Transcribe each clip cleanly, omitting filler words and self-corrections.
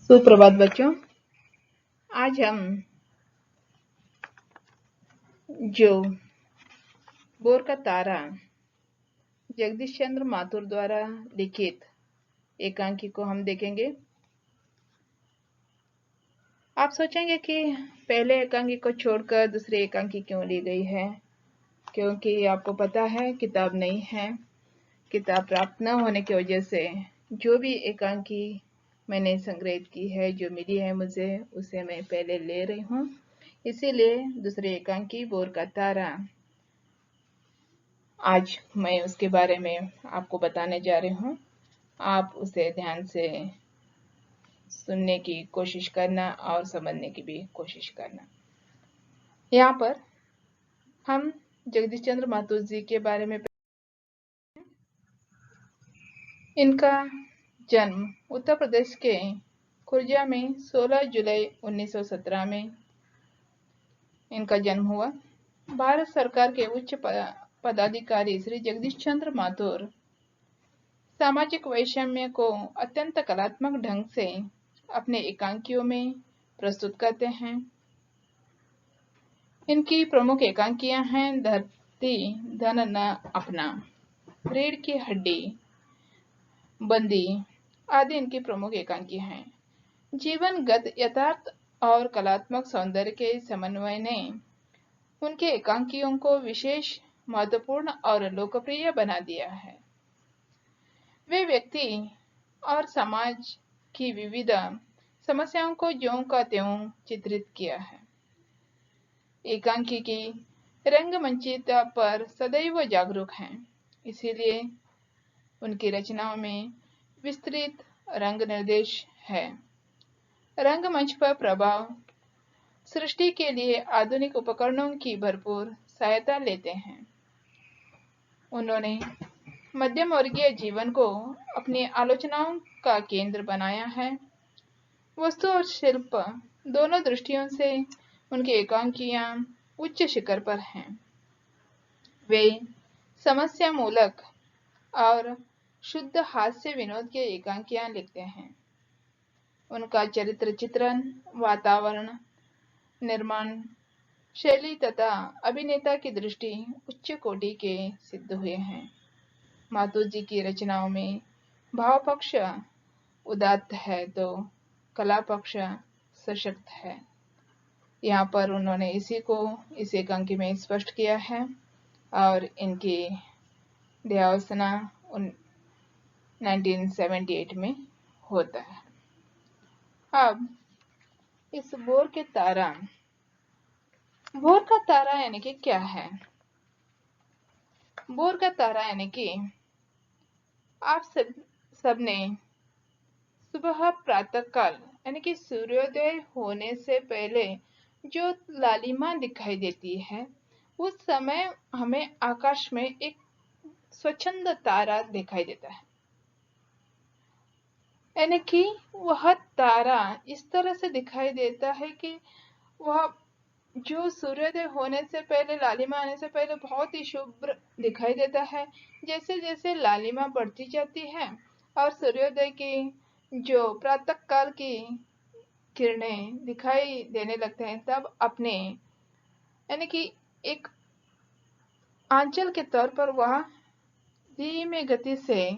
सुप्रभात बच्चों। आज हम जो बोर का तारा जगदीश चंद्र माथुर द्वारा लिखित एकांकी को हम देखेंगे। आप सोचेंगे कि पहले एकांकी को छोड़कर दूसरी एकांकी क्यों ली गई है, क्योंकि आपको पता है किताब नहीं है। किताब प्राप्त न होने की वजह से जो भी एकांकी मैंने संग्रहित की है, जो मिली है मुझे, उसे मैं पहले ले रही हूँ। इसीलिए दूसरी एकांकी बोर का तारा, आज मैं उसके बारे में आपको बताने जा रही हूँ। आप उसे ध्यान से सुनने की कोशिश करना और समझने की भी कोशिश करना। यहाँ पर हम जगदीश चंद्र माथुर जी के बारे में। इनका जन्म उत्तर प्रदेश के खुर्जा में 16 जुलाई 1917 में इनका जन्म हुआ। भारत सरकार के उच्च पदाधिकारी श्री जगदीश चंद्र माथुर सामाजिक वैषम्य को अत्यंत कलात्मक ढंग से अपने एकांकियों में प्रस्तुत करते हैं। इनकी प्रमुख एकांकियां हैं धरती धन न अपना, रीढ़ की हड्डी, बंदी आदि इनकी प्रमुख एकांकियां हैं। जीवनगत यथार्थ और कलात्मक सौंदर्य के समन्वय ने उनके एकांकियों को विशेष, महत्वपूर्ण और लोकप्रिय बना दिया है। वे व्यक्ति और समाज की विविध समस्याओं को ज्यों का त्यों चित्रित किया है। एकांकी की रंगमंचिता पर सदैव जागरूक हैं, इसीलिए उनकी रचनाओं में विस्तृत रंग निर्देश है। रंगमंच पर प्रभाव सृष्टि के लिए आधुनिक उपकरणों की भरपूर सहायता लेते हैं। उन्होंने मध्यम वर्गीय जीवन को अपनी आलोचनाओं का केंद्र बनाया है। वस्तु और शिल्प दोनों दृष्टियों से उनकी एकांकियां उच्च शिखर पर हैं। वे समस्या मूलक और शुद्ध हास्य विनोद के एकांकियां लिखते हैं। उनका चरित्र चित्रण, वातावरण निर्माण, शैली तथा अभिनेता की दृष्टि उच्च कोटि के सिद्ध हुए हैं। माथुर जी की रचनाओं में भाव पक्ष उदात्त है तो कला पक्ष सशक्त है। यहाँ पर उन्होंने इसी को इस एकांकी में स्पष्ट किया है और इनकी देहावसाना 1978 में होता है। अब इस बोर का तारा यानी कि क्या है? बोर का तारा यानी कि आप सबने सुबह प्रातः काल यानी कि सूर्योदय होने से पहले जो लालिमा दिखाई देती है, उस समय हमें आकाश में एक स्वच्छंद तारा दिखाई देता है। यानी कि वह तारा इस तरह से दिखाई देता है कि वह जो सूर्योदय होने से पहले, लालिमा आने से पहले बहुत ही शुभ्र दिखाई देता है। जैसे जैसे लालिमा बढ़ती जाती है और सूर्योदय की जो प्रातः काल की किरणें दिखाई देने लगते हैं, तब अपने यानी कि एक आंचल के तौर पर वह धीमे गति से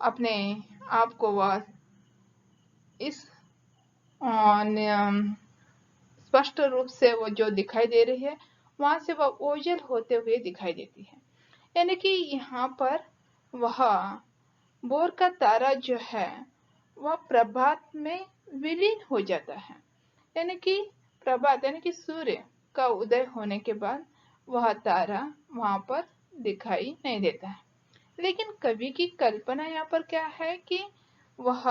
अपने आप को वह इस स्पष्ट रूप से वो जो दिखाई दे रही है, वहां से वह ओझल होते हुए दिखाई देती है। यानी कि यहाँ पर वह बोर का तारा जो है वह प्रभात में विलीन हो जाता है। यानी कि प्रभात यानी कि सूर्य का उदय होने के बाद वह तारा वहां पर दिखाई नहीं देता है। लेकिन कवि की कल्पना यहाँ पर क्या है कि वह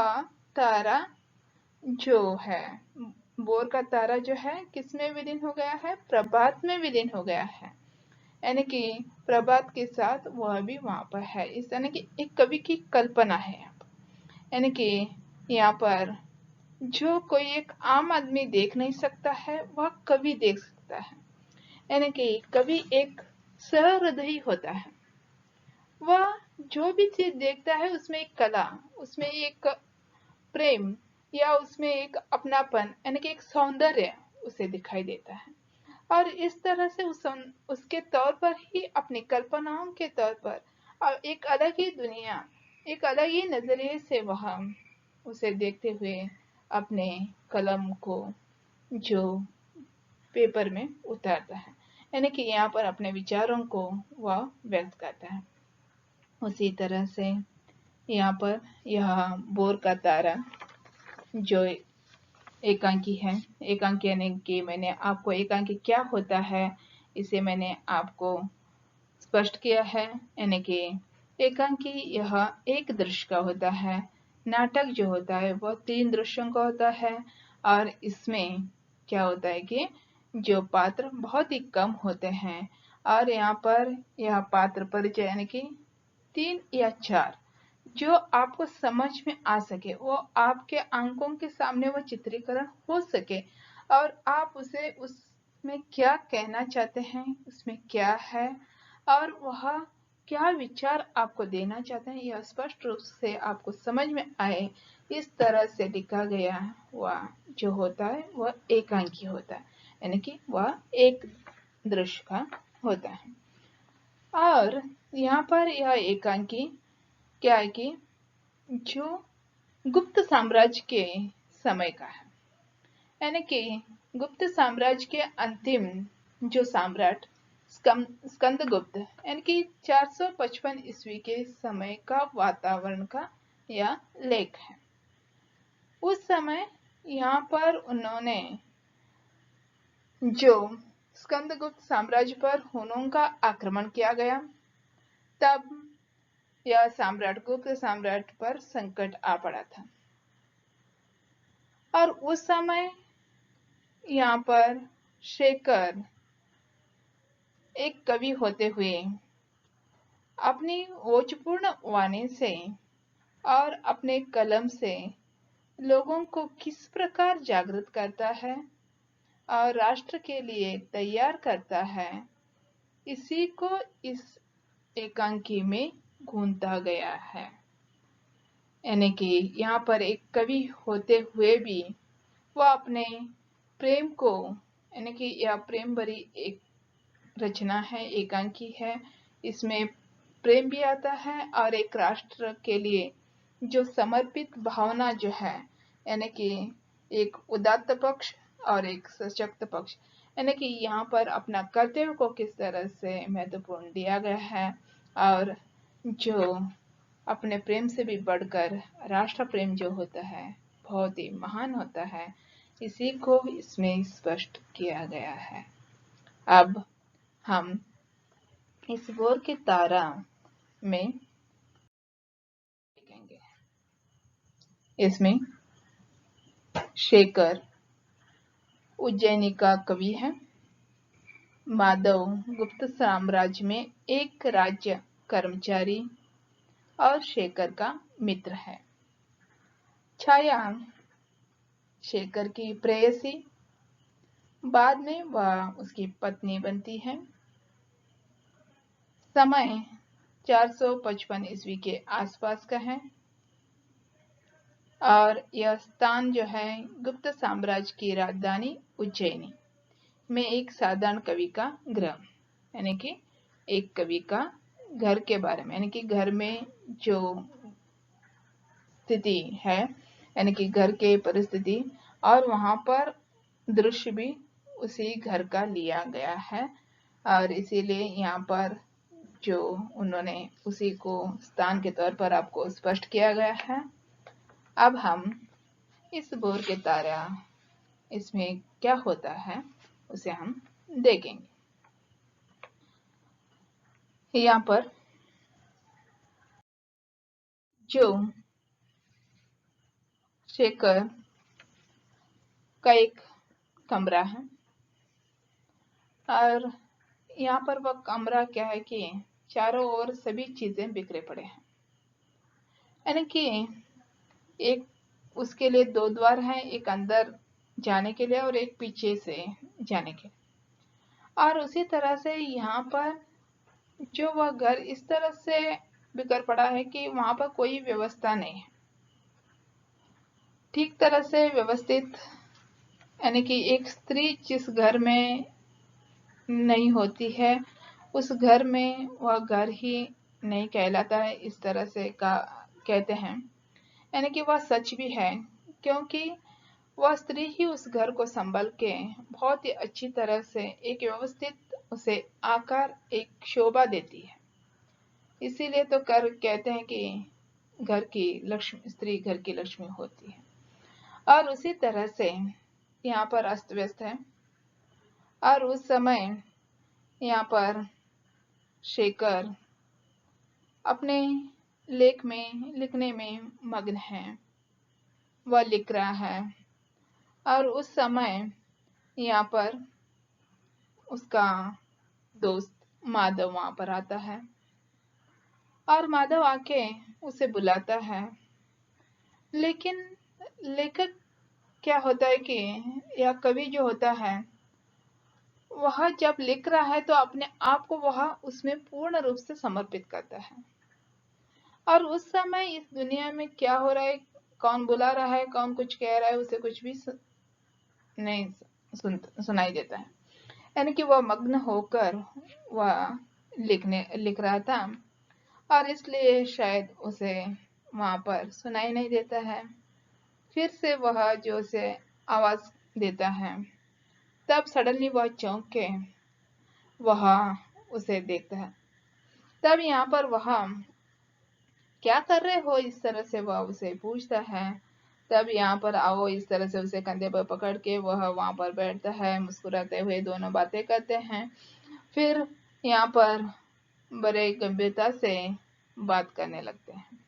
तारा जो है, बोर का तारा जो है, किसमें विलीन हो गया है? प्रभात में विलीन हो गया है। यानी कि प्रभात के साथ वह भी वहां पर है। इस यानी कि एक कवि की कल्पना है। यानी कि यहाँ पर जो कोई एक आम आदमी देख नहीं सकता है, वह कवि देख सकता है। यानी कि कवि एक सहृदयी होता है। वह जो भी चीज देखता है उसमें एक कला, उसमें एक प्रेम या उसमें एक अपनापन यानी कि एक सौंदर्य उसे दिखाई देता है। और इस तरह से उसके तौर पर ही अपनी कल्पनाओं के तौर पर और एक अलग ही दुनिया, एक अलग ही नजरिए से वह उसे देखते हुए अपने कलम को जो पेपर में उतारता है, यानी कि यहाँ पर अपने विचारों को वह व्यक्त करता है। उसी तरह से यहाँ पर यह बोर का तारा जो एकांकी है, एकांकी यानी कि मैंने आपको एकांकी क्या होता है इसे मैंने आपको स्पष्ट किया है, यानी कि एकांकी यह एक दृश्य का होता है। नाटक जो होता है वह 3 दृश्यों का होता है और इसमें क्या होता है कि जो पात्र बहुत ही कम होते हैं और यहाँ पर यह पात्र परिचय यानी कि 3 या 4 जो आपको समझ में आ सके, वो आपके आंखों के सामने वो चित्रीकरण हो सके और आप उसे उसमें क्या कहना चाहते हैं, उसमें क्या है और वह क्या विचार आपको देना चाहते हैं यह स्पष्ट रूप से आपको समझ में आए, इस तरह से लिखा गया वह जो होता है वह एकांकी होता है, यानी कि वह एक दृश्य का होता है। और यहाँ पर यह एकांकी क्या है कि जो गुप्त साम्राज्य के समय का है, यानी कि गुप्त साम्राज्य के अंतिम जो सम्राट स्कंदगुप्त यानी कि 455 ईस्वी के समय का वातावरण का यह लेख है। उस समय यहाँ पर उन्होंने जो स्कंदगुप्त साम्राज्य पर हुनों का आक्रमण किया गया, तब यह सम्राट गुप्त सम्राट पर संकट आ पड़ा था और उस समय यहाँ पर शेखर एक कवि होते हुए अपनी ओजपूर्ण वाणी से और अपने कलम से लोगों को किस प्रकार जागृत करता है और राष्ट्र के लिए तैयार करता है, इसी को इस एकांकी में गूंथा गया है। यानी कि यहाँ पर एक कवि होते हुए भी वह अपने प्रेम को, यानी कि यह प्रेम भरी एक रचना है, एकांकी है, इसमें प्रेम भी आता है और एक राष्ट्र के लिए जो समर्पित भावना जो है, यानी कि एक उदात्त पक्ष और एक सशक्त पक्ष, यानी कि यहाँ पर अपना कर्तव्य को किस तरह से महत्वपूर्ण दिया गया है और जो अपने प्रेम से भी बढ़कर राष्ट्र प्रेम जो होता है बहुत ही महान होता है, इसी को इसमें स्पष्ट किया गया है। अब हम इस बोर के तारा में देखेंगे। इसमें शेखर उज्जैनी का कवि है। माधव गुप्त साम्राज्य में एक राज्य कर्मचारी और शेखर का मित्र है। छाया शेखर की प्रेयसी, बाद में वह उसकी पत्नी बनती है। समय 455 ईस्वी के आसपास का है और यह स्थान जो है गुप्त साम्राज्य की राजधानी उज्जैनी में एक साधारण कवि का गृह, यानी कि एक कवि का घर के बारे में, यानी कि घर में जो स्थिति है, यानी कि घर के परिस्थिति और वहां पर दृश्य भी उसी घर का लिया गया है और इसीलिए यहाँ पर जो उन्होंने उसी को स्थान के तौर पर आपको स्पष्ट किया गया है। अब हम इस बोर के तारा इसमें क्या होता है उसे हम देखेंगे। यहाँ पर जो शेखर का एक कमरा है और यहाँ पर वह कमरा क्या है कि चारों ओर सभी चीजें बिखरे पड़े हैं, यानी कि एक उसके लिए 2 द्वार हैं, एक अंदर जाने के लिए और एक पीछे से जाने के लिए। और उसी तरह से यहाँ पर जो वह घर इस तरह से बिखर पड़ा है कि वहां पर कोई व्यवस्था नहीं है ठीक तरह से व्यवस्थित, यानी कि एक स्त्री जिस घर में नहीं होती है उस घर में वह घर ही नहीं कहलाता है, इस तरह से का कहते हैं। यानी कि वह सच भी है, क्योंकि वह स्त्री ही उस घर को संभल के बहुत ही अच्छी तरह से एक व्यवस्थित उसे आकार, एक शोभा देती है। इसीलिए तो कर कहते हैं कि घर की लक्ष्मी, स्त्री घर की लक्ष्मी होती है। और उसी तरह से यहाँ पर अस्त व्यस्त है। और उस समय यहाँ पर शेखर अपने लेख में लिखने में मग्न है, वह लिख रहा है। और उस समय यहाँ पर उसका दोस्त माधव वहां पर आता है और माधव आके उसे बुलाता है। लेकिन लेखक क्या होता है कि या कवि जो होता है वह जब लिख रहा है तो अपने आप को वह उसमें पूर्ण रूप से समर्पित करता है। और उस समय इस दुनिया में क्या हो रहा है, कौन बुला रहा है, कौन कुछ कह रहा है, उसे कुछ भी नहीं सुनाई देता है। यानी कि वह मग्न होकर वह लिख रहा था और इसलिए शायद उसे वहां पर सुनाई नहीं देता है। फिर से वह जो उसे आवाज देता है, तब सडनली वह चौंक के वह उसे देखता है। तब यहाँ पर वह क्या कर रहे हो, इस तरह से वह उसे पूछता है। तब यहाँ पर आओ, इस तरह से उसे कंधे पर पकड़ के वह वहां पर बैठता है, मुस्कुराते हुए दोनों बातें करते हैं। फिर यहाँ पर बड़े गंभीरता से बात करने लगते हैं।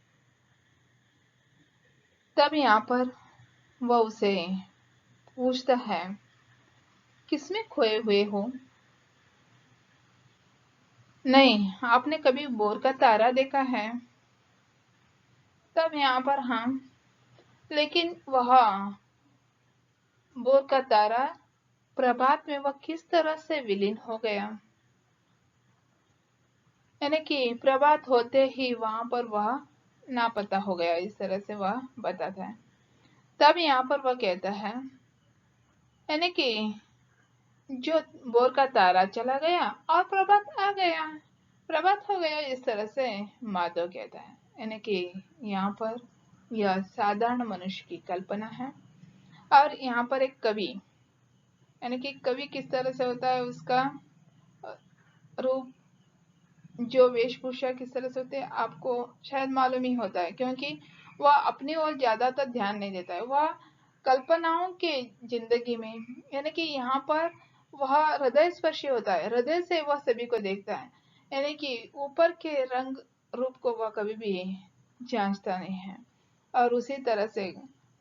तब यहाँ पर वह उसे पूछता है, किसमें खोए हुए हो? नहीं, आपने कभी बोर का तारा देखा है? तब यहाँ पर हाँ, लेकिन वह बोर का तारा प्रभात में वह किस तरह से विलीन हो गया। यानी कि प्रभात होते ही वहां पर वह नापता हो गया, इस तरह से वह बताता है। तब यहाँ पर वह कहता है, यानी कि जो बोर का तारा चला गया और प्रभात आ गया, प्रभात हो गया, इस तरह से माधव कहता है। यानी कि यहाँ पर यह साधारण मनुष्य की कल्पना है। और यहाँ पर एक कवि, यानी कि कवि किस तरह से होता है, उसका रूप, जो वेशभूषा किस तरह से होते हैं आपको शायद मालूम ही होता है, क्योंकि वह अपनी ओर ज्यादातर ध्यान नहीं देता है, वह कल्पनाओं के जिंदगी में, यानी कि यहाँ पर वह हृदय स्पर्शी होता है, हृदय से वह सभी को देखता है। यानी कि ऊपर के रंग रूप को वह कभी भी जांचता नहीं है। और उसी तरह से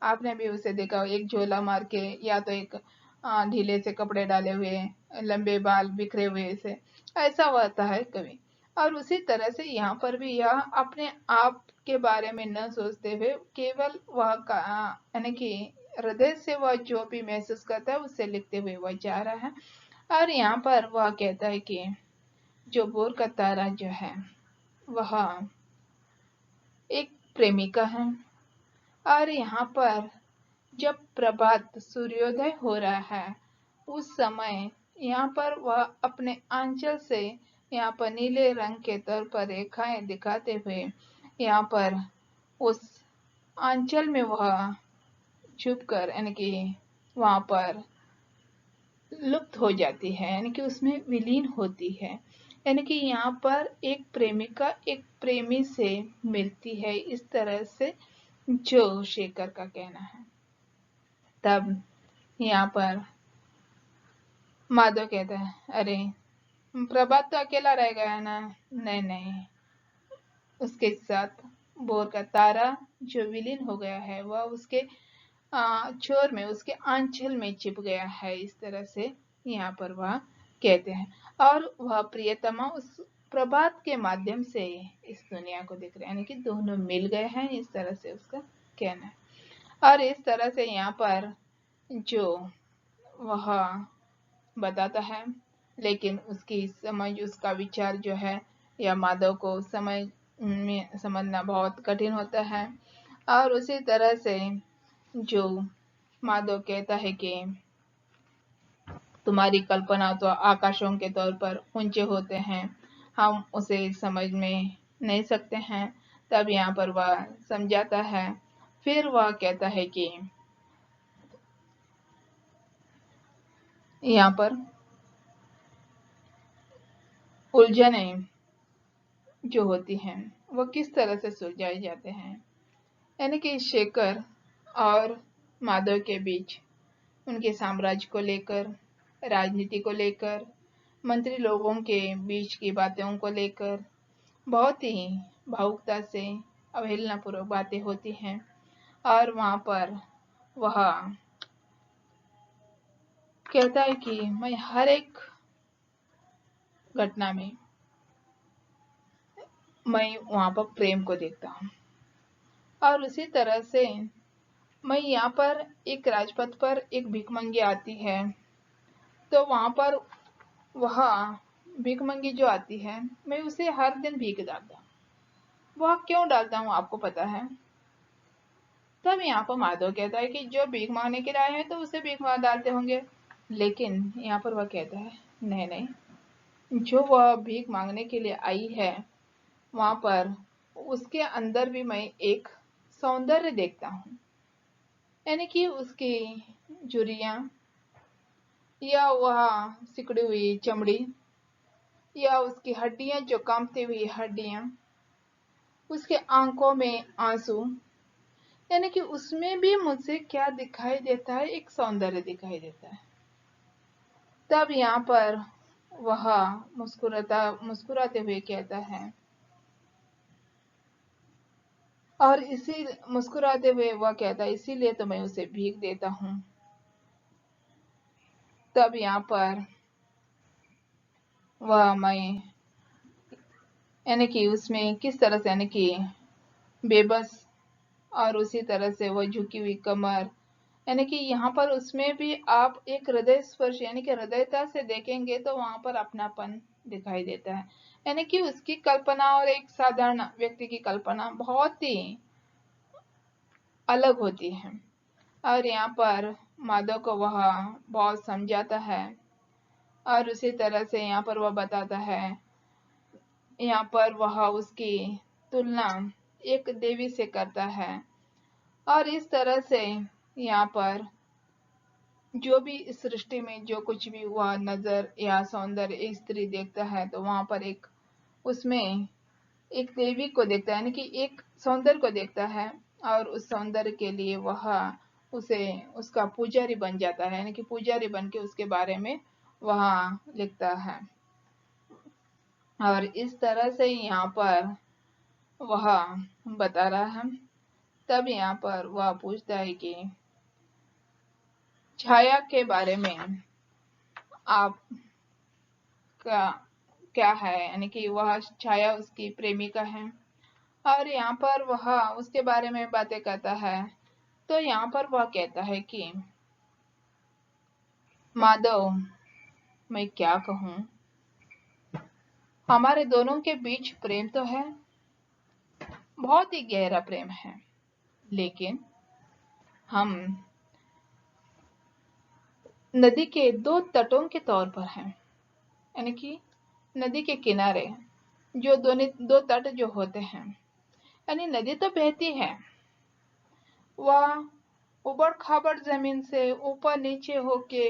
आपने भी उसे देखा, एक झोला मार के या तो एक ढीले से कपड़े डाले हुए, लंबे बाल बिखरे हुए से, ऐसा होता है कवि। और उसी तरह से यहाँ पर भी यह अपने आप के बारे में न सोचते हुए केवल वह यानी कि हृदय से वह जो भी महसूस करता है उससे लिखते हुए वह जा रहा है। और यहाँ पर वह कहता है कि जो बोर का तारा जो है वह एक प्रेमिका है। और यहाँ पर जब प्रभात सूर्योदय हो रहा है उस समय यहाँ पर वह अपने आंचल से यहाँ पर नीले रंग के तौर पर रेखाएं दिखाते हुए यहाँ पर उस आंचल में वह छुप कर, यानी कि वहां पर लुप्त हो जाती है, यानी कि उसमें विलीन होती है। यानी कि यहाँ पर एक प्रेमिका एक प्रेमी से मिलती है, इस तरह से जो शेखर का कहना है। तब यहाँ पर माधव कहता है, अरे प्रभात तो अकेला रह गया ना? नहीं नहीं, उसके साथ बोर का तारा जो विलीन हो गया है वह उसके छोर में, उसके आंचल में छिप गया है, इस तरह से यहाँ पर वह कहते हैं। और वह प्रियतमा उस प्रभात के माध्यम से इस दुनिया को देख रहे हैं, यानी कि दोनों मिल गए हैं, इस तरह से उसका कहना है। और इस तरह से यहाँ पर जो वह बताता है, लेकिन उसकी समझ, उसका विचार जो है या माधव को समझ में समझना बहुत कठिन होता है। और उसी तरह से जो माधव कहता है कि तुम्हारी कल्पना तो आकाशों के तौर पर ऊंचे होते हैं, हम उसे समझ में नहीं सकते हैं। तब यहाँ पर वह समझाता है। फिर वह कहता है कि यहाँ पर उलझनें जो होती हैं वो किस तरह से सुलझाए जाते हैं, यानी कि शेखर और माधव के बीच उनके साम्राज्य को लेकर, राजनीति को लेकर, मंत्री लोगों के बीच की बातों को लेकर बहुत ही भावुकता से अवहेलनापूर्वक बातें होती हैं। और वहां पर वह कहता है कि मैं हर एक घटना में मैं वहां पर प्रेम को देखता हूँ। और उसी तरह से मैं यहाँ पर एक राजपथ पर एक भिखमंगी आती है, तो वहां पर वह भिखमंगी जो आती है मैं उसे हर दिन भीख डालता हूँ। वह क्यों डालता हूँ आपको पता है? तब यहाँ पर माधव कहता है कि जो भीख मांगने के लिए आए हैं तो उसे भीख मांग डालते होंगे। लेकिन यहाँ पर वह कहता है नहीं नहीं, जो वह भीख मांगने के लिए आई है वहां पर उसके अंदर भी मैं एक सौंदर्य देखता हूँ। यानी कि उसकी झुर्रियां या वह सिकुड़ी हुई चमड़ी या उसकी हड्डियां जो कांपती हुई हड्डियां, उसके आंखों में आंसू, यानी कि उसमें भी मुझे क्या दिखाई देता है, एक सौंदर्य दिखाई देता है। तब यहाँ पर वह मुस्कुराते हुए कहता है, और इसी मुस्कुराते हुए वह कहता है इसीलिए तो मैं उसे भीख देता हूँ। तब यहाँ पर वह मैं यानी कि उसमें किस तरह से, यानी कि बेबस और उसी तरह से वह झुकी हुई कमर, यानी कि यहाँ पर उसमें भी आप एक हृदय स्पर्श यानी कि हृदयता से देखेंगे तो वहां पर अपनापन दिखाई देता है। यानी कि उसकी कल्पना और एक साधारण व्यक्ति की कल्पना बहुत ही अलग होती है। और यहाँ पर माधव को वह बहुत समझाता है और उसी तरह से यहाँ पर वह बताता है, यहाँ पर वह उसकी तुलना एक देवी से करता है। और इस तरह से यहाँ पर जो भी इस सृष्टि में जो कुछ भी वह नजर या सौंदर्य स्त्री देखता है तो वहां पर एक उसमें एक देवी को देखता है, यानी कि एक सौंदर्य को देखता है। और उस सौंदर्य के लिए वह उसे उसका पुजारी बन जाता है, यानी कि पुजारी बन के उसके बारे में वह लिखता है। और इस तरह से यहाँ पर वह बता रहा है। तब यहाँ पर वह पूछता है कि छाया के बारे में आप का क्या है, यानी कि वह छाया उसकी प्रेमिका है और यहाँ पर वह उसके बारे में बातें करता है। तो यहाँ पर वह कहता है कि माधव, मैं क्या कहूँ, हमारे दोनों के बीच प्रेम तो है, बहुत ही गहरा प्रेम है, लेकिन हम नदी के दो तटों के तौर पर हैं। यानी कि नदी के किनारे जो दो तट जो होते हैं, यानी नदी तो बहती है, वह उबड़ खाबड़ जमीन से ऊपर नीचे होके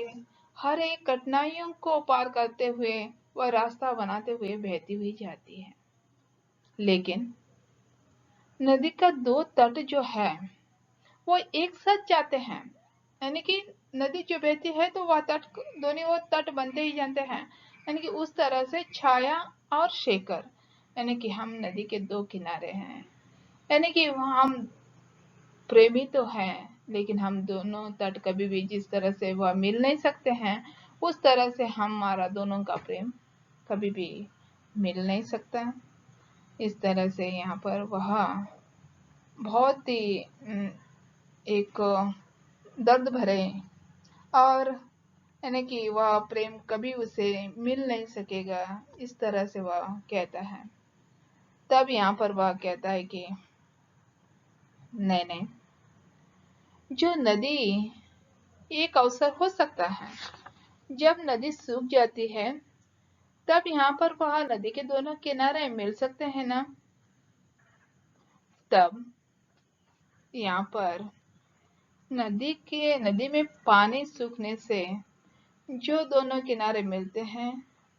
हर एक कठिनाइयों को पार करते हुए वह रास्ता बनाते हुए बहती हुई जाती है। लेकिन नदी का दो तट जो है वो एक साथ जाते हैं। यानी कि नदी जो बहती है तो वह तट दोनों ओर तट बनते ही जाते हैं। यानी कि उस तरह से छाया और शेखर, यानी कि हम नदी के दो किनारे हैं। यानी कि हम प्रेमी तो हैं, लेकिन हम दोनों तट कभी भी जिस तरह से वह मिल नहीं सकते हैं, उस तरह से हमारा दोनों का प्रेम कभी भी मिल नहीं सकता। इस तरह से यहाँ पर वह बहुत ही एक दर्द भरे और यानी कि वह प्रेम कभी उसे मिल नहीं सकेगा, इस तरह से वह कहता है। तब यहाँ पर वह कहता है कि नहीं नहीं, जो नदी एक अवसर हो सकता है। जब नदी सूख जाती है तब यहाँ पर वह नदी के दोनों किनारे मिल सकते हैं ना। तब यहाँ पर नदी में पानी सूखने से जो दोनों किनारे मिलते हैं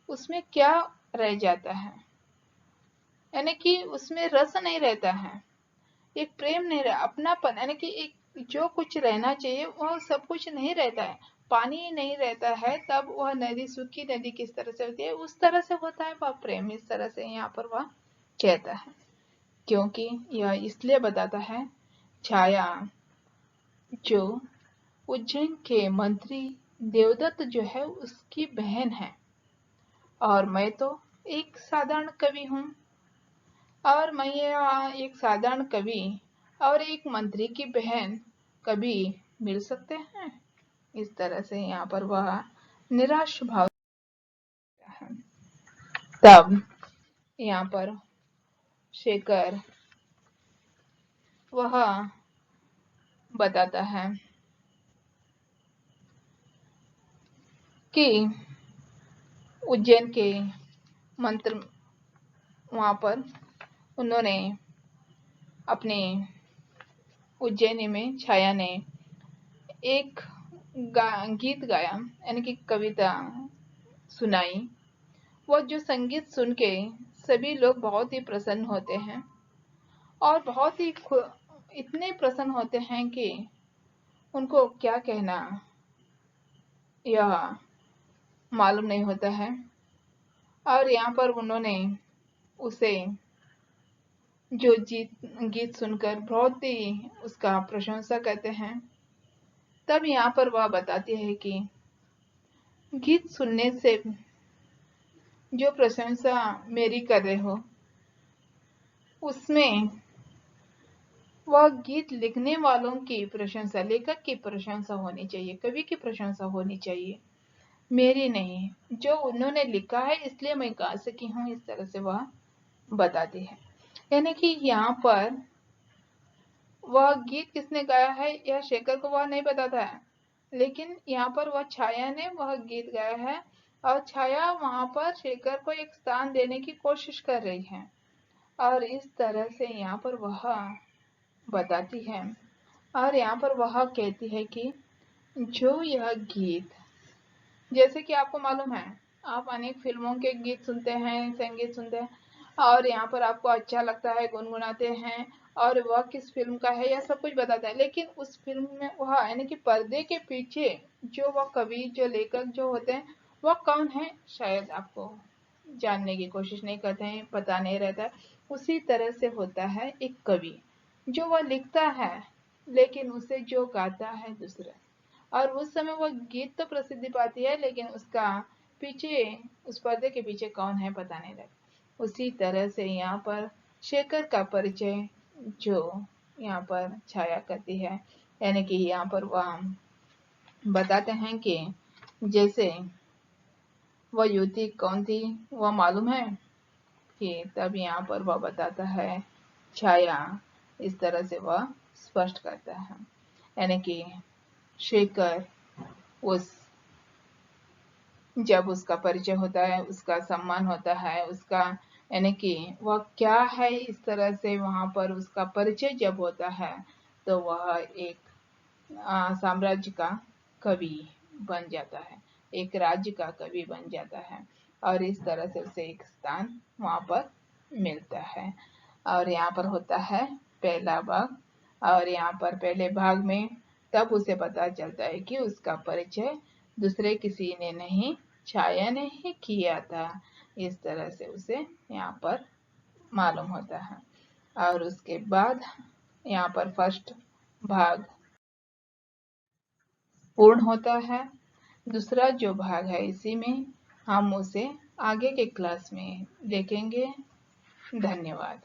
उसमें क्या रह जाता है, यानी कि उसमें रस नहीं रहता है, एक प्रेम नहीं रहा, अपनापन, यानी कि एक जो कुछ रहना चाहिए वह सब कुछ नहीं रहता है। पानी नहीं रहता है तब वह नदी, सूखी नदी किस तरह से होती है उस तरह से होता है वह प्रेम। इस तरह से यहाँ पर वह कहता है, क्योंकि यह इसलिए बताता है छाया जो उज्जैन के मंत्री देवदत्त जो है उसकी बहन है, और मैं तो एक साधारण कवि हूँ, और मैं यहाँ एक साधारण कवि और एक मंत्री की बहन कभी मिल सकते हैं। इस तरह से यहाँ पर वह निराश भाव है। तब यहाँ पर शेखर वह बताता है कि उज्जैन के मंत्र वहां पर उन्होंने अपने उज्जैनी में छाया ने एक गीत गाया, यानी कि कविता सुनाई। वह जो संगीत सुन के सभी लोग बहुत ही प्रसन्न होते हैं, और बहुत ही इतने प्रसन्न होते हैं कि उनको क्या कहना यह मालूम नहीं होता है। और यहाँ पर उन्होंने उसे जो गीत सुनकर बहुत ही उसका प्रशंसा करते हैं। तब यहाँ पर वह बताती है कि गीत सुनने से जो प्रशंसा मेरी कर रहे हो उसमें वह गीत लिखने वालों की प्रशंसा, लेखक की प्रशंसा होनी चाहिए, कवि की प्रशंसा होनी चाहिए, मेरी नहीं। जो उन्होंने लिखा है इसलिए मैं गा सकी हूँ, इस तरह से वह बताती है। यानी कि यहाँ पर वह गीत किसने गाया है यह शेखर को वह नहीं बताता है, लेकिन यहाँ पर वह छाया ने वह गीत गाया है, और छाया वहां पर शेखर को एक स्थान देने की कोशिश कर रही है। और इस तरह से यहाँ पर वह बताती है, और यहाँ पर वह कहती है कि जो यह गीत, जैसे कि आपको मालूम है आप अनेक फिल्मों के गीत सुनते हैं, संगीत सुनते हैं, और यहाँ पर आपको अच्छा लगता है, गुनगुनाते हैं, और वह किस फिल्म का है यह सब कुछ बताता है, लेकिन उस फिल्म में वह यानी कि पर्दे के पीछे जो वह कवि, जो लेखक जो होते हैं वह कौन है शायद आपको जानने की कोशिश नहीं करते हैं, पता नहीं रहता है। उसी तरह से होता है एक कवि, जो वह लिखता है लेकिन उसे जो गाता है दूसरा, और उस समय वो गीत तो प्रसिद्धि पाती है लेकिन उसका पीछे, उस पर्दे के पीछे कौन है पता नहीं लगता। उसी तरह से यहाँ पर शेखर का परिचय जो यहाँ पर छाया करती है, यानी कि यहाँ पर वह बताते हैं कि जैसे वह युवती कौन थी वह मालूम है कि तब यहाँ पर वह बताता है छाया, इस तरह से वह स्पष्ट करता है, यानी कि शेखर उस जब उसका परिचय होता है, उसका सम्मान होता है, उसका यानी कि वह क्या है, इस तरह से वहां पर उसका परिचय जब होता है तो वह एक साम्राज्य का कवि बन जाता है, एक राज्य का कवि बन जाता है, और इस तरह से उसे एक स्थान वहां पर मिलता है। और यहाँ पर होता है पहला भाग, और यहाँ पर पहले भाग में तब उसे पता चलता है कि उसका परिचय दूसरे किसी ने नहीं, छाया ने ही किया था। इस तरह से उसे यहाँ पर मालूम होता है, और उसके बाद यहाँ पर फर्स्ट भाग पूर्ण होता है। दूसरा जो भाग है इसी में हम उसे आगे के क्लास में देखेंगे। धन्यवाद।